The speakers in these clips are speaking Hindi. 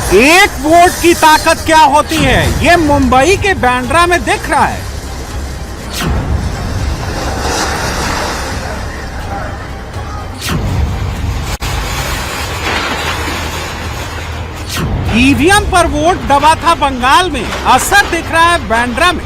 एक वोट की ताकत क्या होती है, ये मुंबई के बांद्रा में दिख रहा है। ईवीएम पर वोट दबा था बंगाल में, असर दिख रहा है बांद्रा में।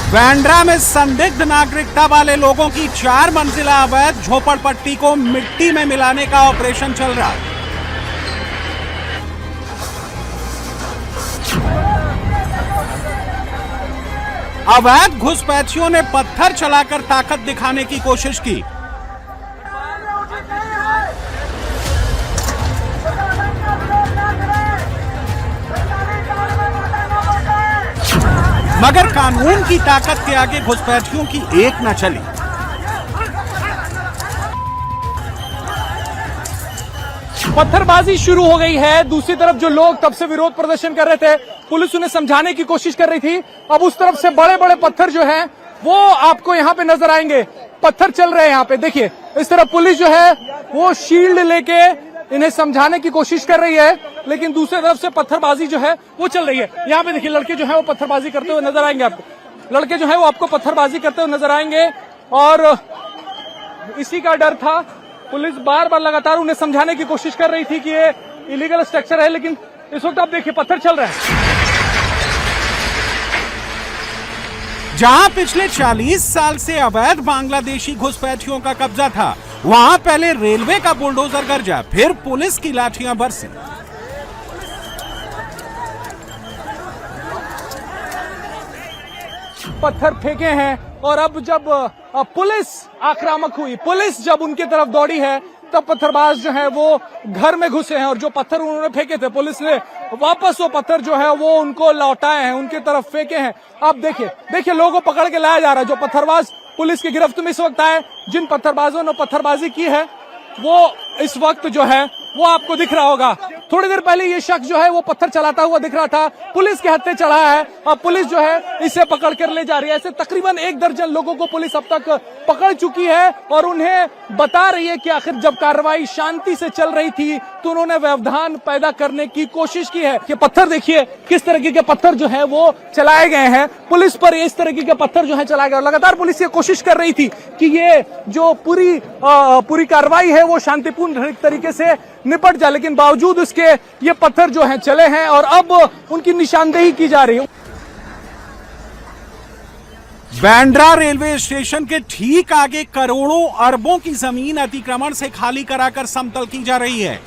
बांद्रा में संदिग्ध नागरिकता वाले लोगों की 4 मंजिला अवैध झोपड़पट्टी को मिट्टी में मिलाने का ऑपरेशन चल रहा है। अवैध घुसपैठियों ने पत्थर चलाकर ताकत दिखाने की कोशिश की, मगर कानून की ताकत के आगे घुसपैठियों की एक न चली। पत्थरबाजी शुरू हो गई है। दूसरी तरफ जो लोग तब से विरोध प्रदर्शन कर रहे थे, पुलिस उन्हें समझाने की कोशिश कर रही थी। अब उस तरफ से बड़े बड़े पत्थर जो हैं वो आपको यहाँ पे नजर आएंगे। पत्थर चल रहे हैं यहाँ पे, देखिए इस तरफ पुलिस जो है वो शील्ड लेके इन्हें समझाने की कोशिश कर रही है, लेकिन दूसरी तरफ से पत्थरबाजी जो है वो चल रही है। यहाँ पे देखिए लड़के जो है वो पत्थरबाजी करते हुए नजर आएंगे आपको। लड़के जो है वो आपको पत्थरबाजी करते हुए नजर आएंगे और इसी का डर था। पुलिस बार बार लगातार उन्हें समझाने की कोशिश कर रही थी कि ये इलीगल स्ट्रक्चर है, लेकिन इस वक्त आप देखिए पत्थर चल रहे हैं। जहां पिछले 40 साल से अवैध बांग्लादेशी घुसपैठियों का कब्जा था, वहां पहले रेलवे का बुलडोजर गरजा, फिर पुलिस की लाठियां बरसी। पत्थर फेंके हैं और अब जब पुलिस आक्रामक हुई, पुलिस जब उनकी तरफ दौड़ी है, तब पत्थरबाज जो है वो घर में घुसे हैं और जो पत्थर उन्होंने फेंके थे पुलिस ने वापस वो पत्थर जो है वो उनको लौटाए हैं, उनकी तरफ फेंके हैं। अब देखिए लोगों को पकड़ के लाया जा रहा है। जो पत्थरबाज पुलिस की गिरफ्त में इस वक्त आए, जिन पत्थरबाजों ने पत्थरबाजी की है वो इस वक्त जो है वो आपको दिख रहा होगा। थोड़ी देर पहले ये शख्स जो है वो पत्थर चलाता हुआ दिख रहा था, पुलिस के हत्थे चढ़ा है। अब पुलिस जो है इसे पकड़ कर ले जा रही है। ऐसे तकरीबन 1 दर्जन लोगों को पुलिस अब तक पकड़ चुकी है और उन्हें बता रही है कि आखिर जब कार्रवाई शांति से चल रही थी तो उन्होंने व्यवधान पैदा करने की कोशिश की है। कि पत्थर देखिए किस तरीके के पत्थर जो है वो चलाए गए हैं, पुलिस पर इस तरीके के पत्थर जो है चलाए गए। लगातार पुलिस ये कोशिश कर रही थी कि ये जो पूरी कार्रवाई है वो शांतिपूर्ण तरीके से निपट जाए, लेकिन बावजूद उसके ये पत्थर जो हैं चले हैं और अब उनकी निशानदेही की जा रही है। बांद्रा रेलवे स्टेशन के ठीक आगे करोड़ों अरबों की जमीन अतिक्रमण से खाली कराकर समतल की जा रही है।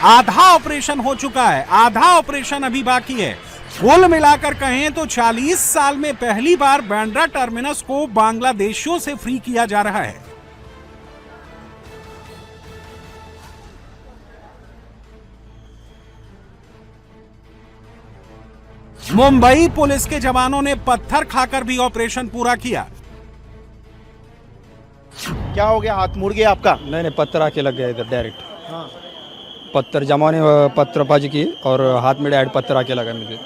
आधा ऑपरेशन हो चुका है, आधा ऑपरेशन अभी बाकी है। कुल मिलाकर कहें तो 40 साल में पहली बार बांद्रा टर्मिनस को बांग्लादेशियों से फ्री किया जा रहा है। मुंबई पुलिस के जवानों ने पत्थर खाकर भी ऑपरेशन पूरा किया। क्या हो गया, हाथ मुड़ गया आपका? नहीं, पत्थर आके लग गया इधर डायरेक्ट। हाँ, पत्थर जमाने पत्थरबाजी की और हाथ में डायरेक्ट पत्थर आके लगा मुझे।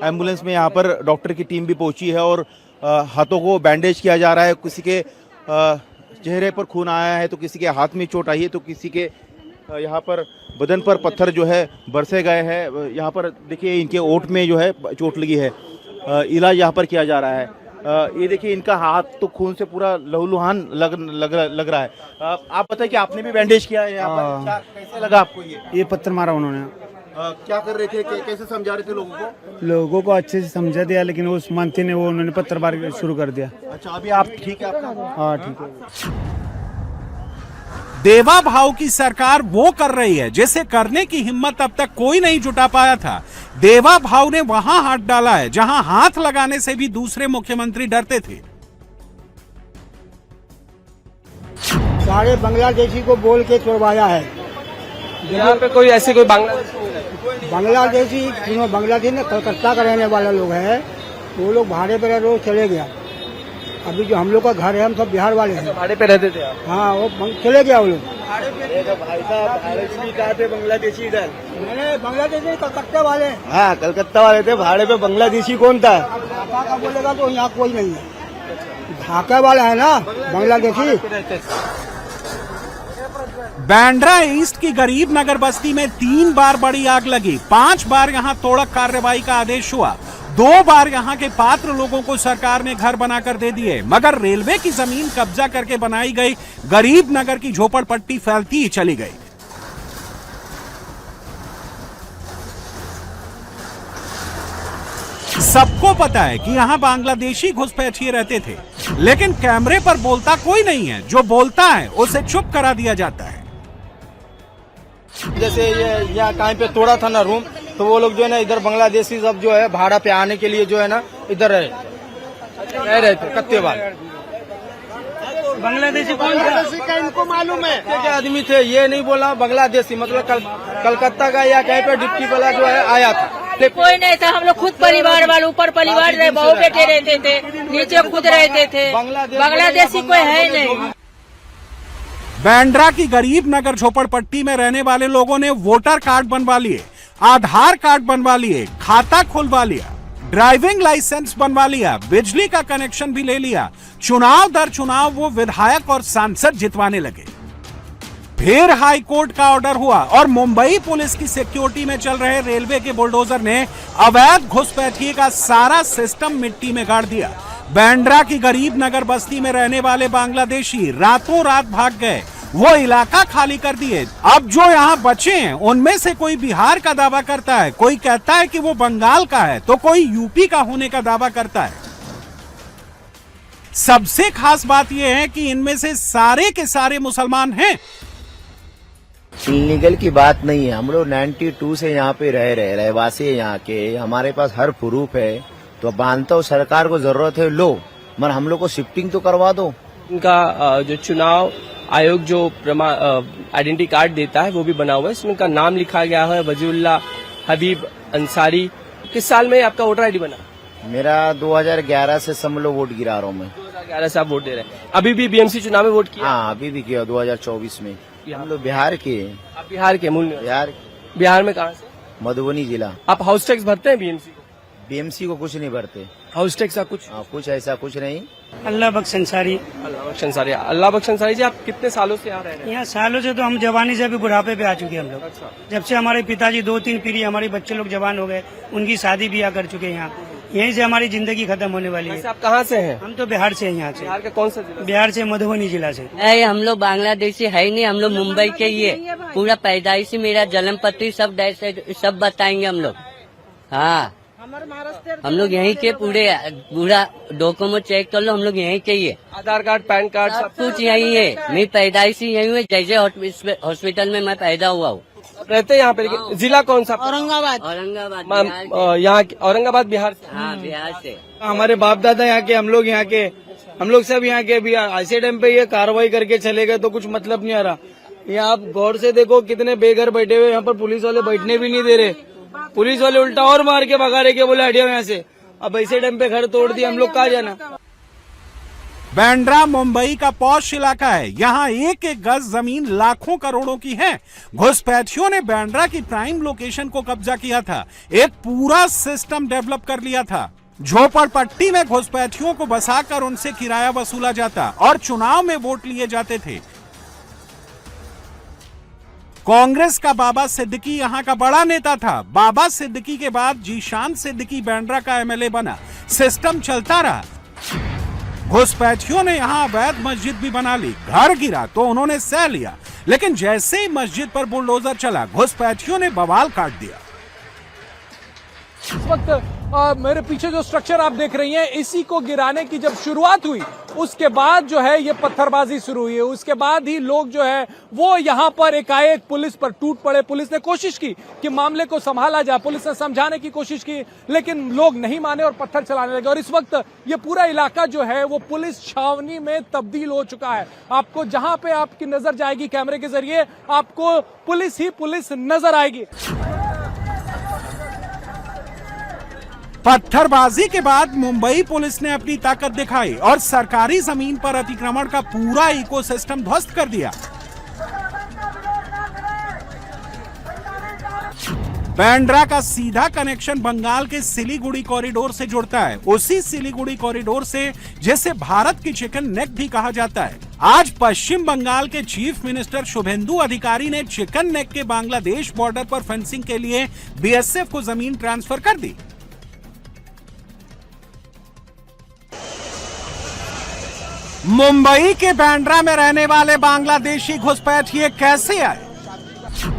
एम्बुलेंस में यहाँ पर डॉक्टर की टीम भी पहुंची है और हाथों को बैंडेज किया जा रहा है। किसी के चेहरे पर खून आया है तो किसी के हाथ में चोट आई है तो किसी के यहाँ पर बदन पर पत्थर जो है बरसे गए हैं। यहाँ पर देखिए इनके ओठ में जो है चोट लगी है, इलाज यहाँ पर किया जा रहा है। ये देखिए इनका हाथ तो खून से पूरा लहूलुहान लग रहा है। आप बताइए कि आपने भी बैंडेज किया है यहाँ पर, क्या कैसे लगा आपको? ये पत्थर मारा उन्होंने। क्या कर रहे थे, कैसे समझा रहे थे लोगों को? लोगों को अच्छे से समझा दिया, लेकिन उस मानती ने वो उन्होंने पत्थर मार शुरू कर दिया। अच्छा, अभी आप ठीक है? हाँ ठीक है। देवा भाव की सरकार वो कर रही है जिसे करने की हिम्मत अब तक कोई नहीं जुटा पाया था। देवा भाव ने वहां हाथ डाला है जहां हाथ लगाने से भी दूसरे मुख्यमंत्री डरते थे। सारे बांग्लादेशी को बोल के छुड़वाया है। यहाँ पे कोई ऐसे कोई बांग्लादेशी बांग्लादेश में कलकत्ता का रहने वाला लोग है, वो लोग भाड़े पर रोज चले गया। अभी जो हम लोग का घर है, हम सब बिहार वाले हैं। भाड़े पे रहते थे आप? हाँ, वो चले गया वो लोग। भाई साहब भाड़े कहा थे बांग्लादेशी इधर? मैंने बांग्लादेशी कलकत्ता वाले। हाँ, कलकत्ता वाले थे। भाड़े पे बांग्लादेशी कौन था? ढाका का बोलेगा तो यहाँ कोई नहीं है। ढाका वाला है ना बांग्लादेशी। बांद्रा ईस्ट की गरीब नगर बस्ती में 3 बार बड़ी आग लगी। 5 बार यहां तोड़क कार्रवाई का आदेश हुआ। 2 बार यहां के पात्र लोगों को सरकार ने घर बनाकर दे दिए, मगर रेलवे की जमीन कब्जा करके बनाई गई गरीब नगर की झोपड़पट्टी फैलती ही चली गई। सबको पता है कि यहाँ बांग्लादेशी घुसपैठिए रहते थे, लेकिन कैमरे पर बोलता कोई नहीं है। जो बोलता है उसे चुप करा दिया जाता है। जैसे ये यहाँ कहीं पे तोड़ा था ना रूम, तो वो लोग जो है ना इधर बांग्लादेशी सब जो है भाड़ा पे आने के लिए जो है ना इधर रह रहे थे कत्ते बार। बांग्लादेशी कौन था? इनको मालूम है क्या आदमी थे, ये नहीं बोला बांग्लादेशी, मतलब कलकत्ता का या कहीं पे डिप्टी वाला जो है आया था। कोई नहीं था, हम लोग खुद परिवार वाले, ऊपर परिवार रहे, बहू बेटे रहते थे, नीचे खुद रहते थे। बांग्लादेशी कोई है नहीं। बांद्रा की गरीब नगर झोपड़पट्टी में रहने वाले लोगों ने वोटर कार्ड बनवा लिए, आधार कार्ड बनवा लिए, खाता खुलवा लिया, ड्राइविंग लाइसेंस बनवा लिया, बिजली का कनेक्शन भी ले लिया। चुनाव दर चुनाव वो विधायक और सांसद जितवाने लगे। फिर हाई कोर्ट का ऑर्डर हुआ और मुंबई पुलिस की सिक्योरिटी में चल रहे रेलवे के बुलडोजर ने अवैध घुसपैठिए का सारा सिस्टम मिट्टी में गाड़ दिया। बांद्रा की गरीब नगर बस्ती में रहने वाले बांग्लादेशी रातों रात भाग गए, वो इलाका खाली कर दिए। अब जो यहाँ बचे हैं उनमें से कोई बिहार का दावा करता है, कोई कहता है कि वो बंगाल का है, तो कोई यूपी का होने का दावा करता है। सबसे खास बात यह है कि इनमें से सारे के सारे मुसलमान हैं। इलीगल की बात नहीं है, हम लोग 92 से यहाँ पे रहवासी है यहाँ के, हमारे पास हर प्रूफ है। तो मानता हूँ सरकार को जरूरत है, लो मगर हम लोग को शिफ्टिंग तो करवा दो। इनका जो चुनाव आयोग जो आइडेंटिटी कार्ड देता है वो भी बना हुआ है, इसमें इनका नाम लिखा गया है वजीउल्लाह हबीब अंसारी। किस साल में आपका वोटर आईडी बना? मेरा 2011 से सब लोग वोट गिरा रहा हूँ मैं। 2011 से आप वोट दे रहे हैं? अभी भी बीएमसी चुनाव में वोट किया? हाँ, अभी भी किया 2024 में। हम लोग बिहार के। आप बिहार के? मूल बिहार में कहाँ से? मधुबनी जिला। आप हाउस टैक्स भरते हैं बीएमसी को? बीएमसी को कुछ नहीं भरते। हाउस टैक्स का कुछ ऐसा कुछ नहीं। अल्लाह बख्श अंसारी। अल्लाह बख्श अंसारी जी, आप कितने सालों से यहाँ रह रहे हैं? यहाँ सालों से तो हम जवानी से अभी बुढ़ापे पे आ चुके हैं हम लोग। अच्छा। जब से हमारे पिताजी 2-3 पीढ़ी, हमारे बच्चे लोग जवान हो गए, उनकी शादी ब्याह कर चुके हैं यहाँ। यहीं से हमारी जिंदगी खत्म होने वाली है। आप कहाँ से हैं? हम तो बिहार से हैं। यहाँ से। बिहार का कौन सा जिला? बिहार से मधुबनी जिला से। हम लोग बांग्लादेशी है ही नहीं, हम लोग मुंबई के ही है। पूरा पैदाइशी मेरा जन्म पत्री सब बताएंगे हम लोग। हाँ, हम लोग यहीं के पूरा डॉक्यूमेंट चेक कर लो, हम लोग यहीं के ही है। आधार कार्ड, पैन कार्ड सब कुछ यहीं है। मेरी पैदाइशी यहीं हुई, जैसे हॉस्पिटल में मैं पैदा हुआ हूँ। रहते हैं यहाँ पे, लेकिन जिला कौन सा? औरंगाबाद। यहाँ औरंगाबाद बिहार से? हाँ, बिहार से। हमारे बाप दादा यहाँ के, हम लोग यहाँ के, हम लोग सब यहाँ के। अभी ऐसे टाइम पे ये कार्रवाई करके चले गए तो कुछ मतलब नहीं आ रहा। यहाँ आप गौर से देखो कितने बेघर बैठे हुए, यहाँ पर पुलिस वाले बैठने भी नहीं दे रहे। पुलिस वाले उल्टा और मार के भगा रहे, बोले हटिया यहाँ से। अब ऐसे टाइम पे घर तोड़ दिया, हम लोग कहाँ जाना? बांद्रा मुंबई का पॉश इलाका है। यहाँ एक एक गज जमीन लाखों करोड़ों की है। घुसपैठियों ने बांद्रा की प्राइम लोकेशन को कब्जा किया था, एक पूरा सिस्टम डेवलप कर लिया था। झोपड़पट्टी में घुसपैठियों को बसाकर उनसे किराया वसूला जाता और चुनाव में वोट लिए जाते थे। कांग्रेस का बाबा सिद्दीकी यहाँ का बड़ा नेता था। बाबा सिद्दीकी के बाद जीशान सिद्दीकी बांद्रा का एमएलए बना। सिस्टम चलता रहा। घुसपैठियों ने यहाँ अवैध मस्जिद भी बना ली। घर गिरा तो उन्होंने सह लिया, लेकिन जैसे ही मस्जिद पर बुलडोजर चला, घुसपैठियों ने बवाल काट दिया। इस वक्त मेरे पीछे जो स्ट्रक्चर आप देख रही हैं, इसी को गिराने की जब शुरुआत हुई, उसके बाद जो है ये पत्थरबाजी शुरू हुई है। उसके बाद ही लोग जो है वो यहाँ पर एकाएक पुलिस पर टूट पड़े। पुलिस ने कोशिश की कि मामले को संभाला जाए, पुलिस ने समझाने की कोशिश की, लेकिन लोग नहीं माने और पत्थर चलाने लगे। और इस वक्त ये पूरा इलाका जो है वो पुलिस छावनी में तब्दील हो चुका है। आपको जहां पे आपकी नजर जाएगी कैमरे के जरिए, आपको पुलिस ही पुलिस नजर आएगी। पत्थरबाजी के बाद मुंबई पुलिस ने अपनी ताकत दिखाई और सरकारी जमीन पर अतिक्रमण का पूरा इकोसिस्टम ध्वस्त कर दिया। बांद्रा का सीधा कनेक्शन बंगाल के सिलीगुड़ी कॉरिडोर से जुड़ता है, उसी सिलीगुड़ी कॉरिडोर से जिसे भारत की चिकन नेक भी कहा जाता है। आज पश्चिम बंगाल के चीफ मिनिस्टर शुभेंदु अधिकारी ने चिकन नेक के बांग्लादेश बॉर्डर पर फेंसिंग के लिए बीएसएफ को जमीन ट्रांसफर कर दी। मुंबई के बांद्रा में रहने वाले बांग्लादेशी घुसपैठिए कैसे आए?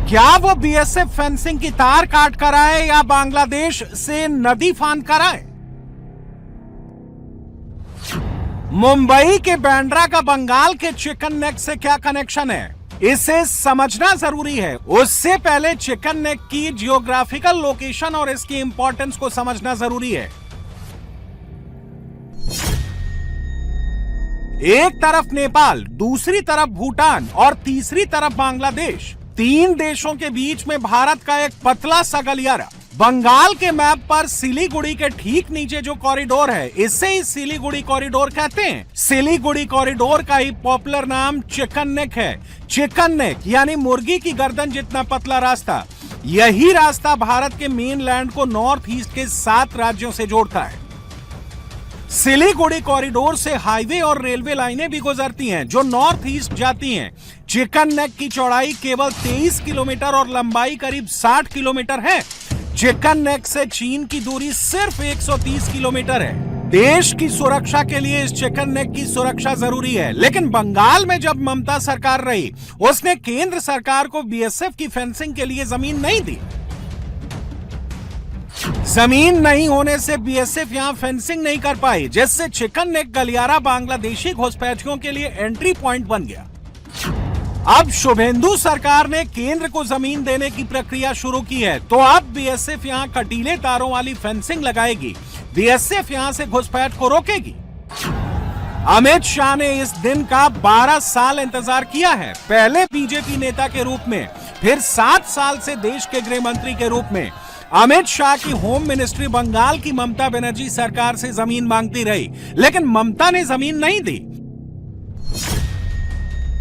क्या वो बीएसएफ फेंसिंग की तार काट कर आए या बांग्लादेश से नदी फांद कर आए? मुंबई के बांद्रा का बंगाल के चिकन नेक से क्या कनेक्शन है, इसे समझना जरूरी है। उससे पहले चिकन नेक की जियोग्राफिकल लोकेशन और इसकी इंपॉर्टेंस को समझना जरूरी है। एक तरफ नेपाल, दूसरी तरफ भूटान और तीसरी तरफ बांग्लादेश, तीन देशों के बीच में भारत का एक पतला सा गलियारा। बंगाल के मैप पर सिलीगुड़ी के ठीक नीचे जो कॉरिडोर है, इसे ही सिलीगुड़ी कॉरिडोर कहते हैं। सिलीगुड़ी कॉरिडोर का ही पॉपुलर नाम चिकन नेक है। चिकन नेक यानी मुर्गी की गर्दन जितना पतला रास्ता। यही रास्ता भारत के मेन लैंड को नॉर्थ ईस्ट के 7 राज्यों से जोड़ता है। सिलीगुड़ी कॉरिडोर से हाईवे और रेलवे लाइनें भी गुजरती हैं जो नॉर्थ ईस्ट जाती हैं। चिकन नेक की चौड़ाई केवल 23 किलोमीटर और लंबाई करीब 60 किलोमीटर है। चिकन नेक से चीन की दूरी सिर्फ 130 किलोमीटर है। देश की सुरक्षा के लिए इस चिकन नेक की सुरक्षा जरूरी है, लेकिन बंगाल में जब ममता सरकार रही, उसने केंद्र सरकार को बीएसएफ की फेंसिंग के लिए जमीन नहीं दी। जमीन नहीं होने से बीएसएफ यहां फेंसिंग नहीं कर पाई, जिससे चिकन नेक गलियारा बांग्लादेशी घुसपैठियों के लिए एंट्री पॉइंट बन गया। अब शुभेंदु सरकार ने केंद्र को जमीन देने की प्रक्रिया शुरू की है, तो अब बीएसएफ यहां कटीले तारों वाली फेंसिंग लगाएगी। बीएसएफ यहां से घुसपैठ को रोकेगी। अमित शाह ने इस दिन का 12 साल इंतजार किया है, पहले बीजेपी नेता के रूप में, फिर 7 साल से देश के गृह मंत्री के रूप में। अमित शाह की होम मिनिस्ट्री बंगाल की ममता बनर्जी सरकार से जमीन मांगती रही, लेकिन ममता ने जमीन नहीं दी।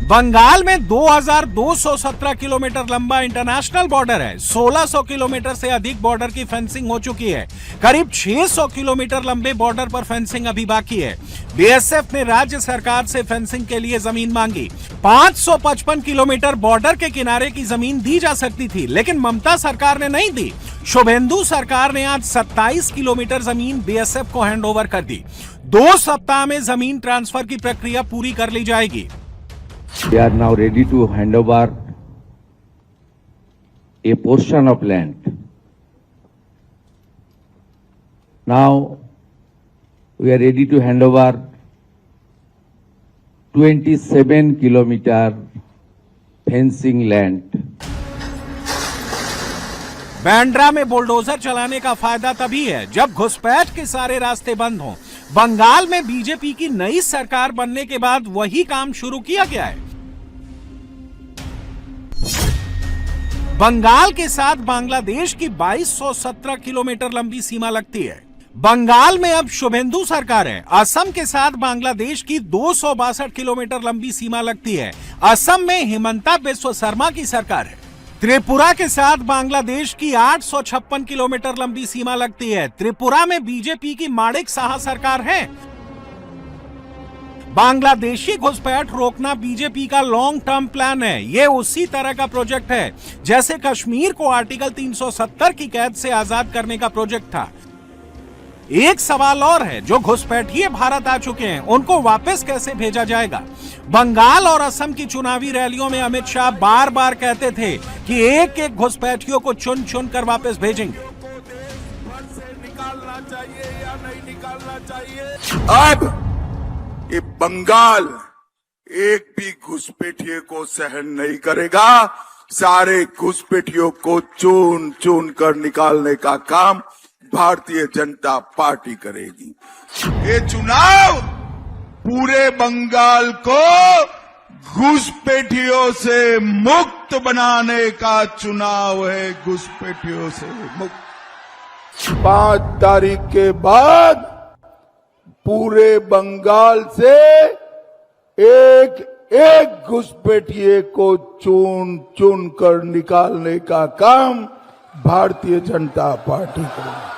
बंगाल में 2217 किलोमीटर लंबा इंटरनेशनल बॉर्डर है। 1600 किलोमीटर से अधिक बॉर्डर की फेंसिंग हो चुकी है। करीब 600 किलोमीटर लंबे बॉर्डर पर फेंसिंग अभी बाकी है। बीएसएफ ने राज्य सरकार से फेंसिंग के लिए जमीन मांगी। 555 किलोमीटर बॉर्डर के किनारे की जमीन दी जा सकती थी, लेकिन ममता सरकार ने नहीं दी। शुभेंदु सरकार ने आज 27 किलोमीटर जमीन बीएसएफ को हैंडओवर कर दी। 2 सप्ताह में जमीन ट्रांसफर की प्रक्रिया पूरी कर ली जाएगी। They are now ready to hand over a portion of land. Now we are ready to hand over 27 kilometer fencing land. Bandra में बुलडोजर चलाने का फायदा तभी है जब घुसपैठ के सारे रास्ते बंद हों। बंगाल में बीजेपी की नई सरकार बनने के बाद वही काम शुरू किया गया है। बंगाल के साथ बांग्लादेश की 2217 किलोमीटर लंबी सीमा लगती है। बंगाल में अब शुभेंदु सरकार है। असम के साथ बांग्लादेश की 262 किलोमीटर लंबी सीमा लगती है। असम में हिमंता बिस्वा शर्मा की सरकार है। त्रिपुरा के साथ बांग्लादेश की 856 किलोमीटर लंबी सीमा लगती है। त्रिपुरा में बीजेपी की माणिक साहा सरकार है। बांग्लादेशी घुसपैठ रोकना बीजेपी का लॉन्ग टर्म प्लान है। ये उसी तरह का प्रोजेक्ट है जैसे कश्मीर को आर्टिकल 370 की कैद से आजाद करने का प्रोजेक्ट था। एक सवाल और है, जो घुसपैठिए भारत आ चुके हैं उनको वापस कैसे भेजा जाएगा? बंगाल और असम की चुनावी रैलियों में अमित शाह बार बार कहते थे कि एक एक घुसपैठियों को चुन चुन कर वापस भेजेंगे। निकालना चाहिए या नहीं निकालना चाहिए? अब ये बंगाल एक भी घुसपैठिए को सहन नहीं करेगा। सारे घुसपैठियों को चुन चुन कर निकालने का काम भारतीय जनता पार्टी करेगी। ये चुनाव पूरे बंगाल को घुसपैठियों से मुक्त बनाने का चुनाव है। घुसपैठियों से मुक्त। 5 तारीख के बाद पूरे बंगाल से एक एक घुसपैठिए को चुन चुन कर निकालने का काम भारतीय जनता पार्टी करेगी।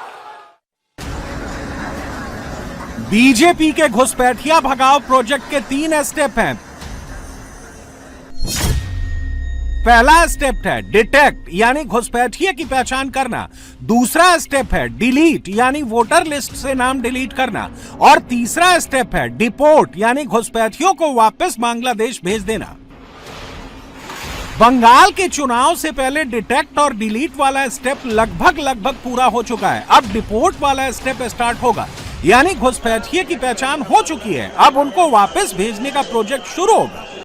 बीजेपी के घुसपैठिया भगाओ प्रोजेक्ट के 3 स्टेप हैं। पहला स्टेप है डिटेक्ट यानी घुसपैठिए की पहचान करना, दूसरा स्टेप है डिलीट यानी वोटर लिस्ट से नाम डिलीट करना, और तीसरा स्टेप है डिपोर्ट यानी घुसपैठियों को वापस बांग्लादेश भेज देना। बंगाल के चुनाव से पहले डिटेक्ट और डिलीट वाला स्टेप लगभग पूरा हो चुका है। अब डिपोर्ट वाला स्टेप स्टार्ट होगा, यानी घुसपैठिए की पहचान हो चुकी है, अब उनको वापस भेजने का प्रोजेक्ट शुरू होगा।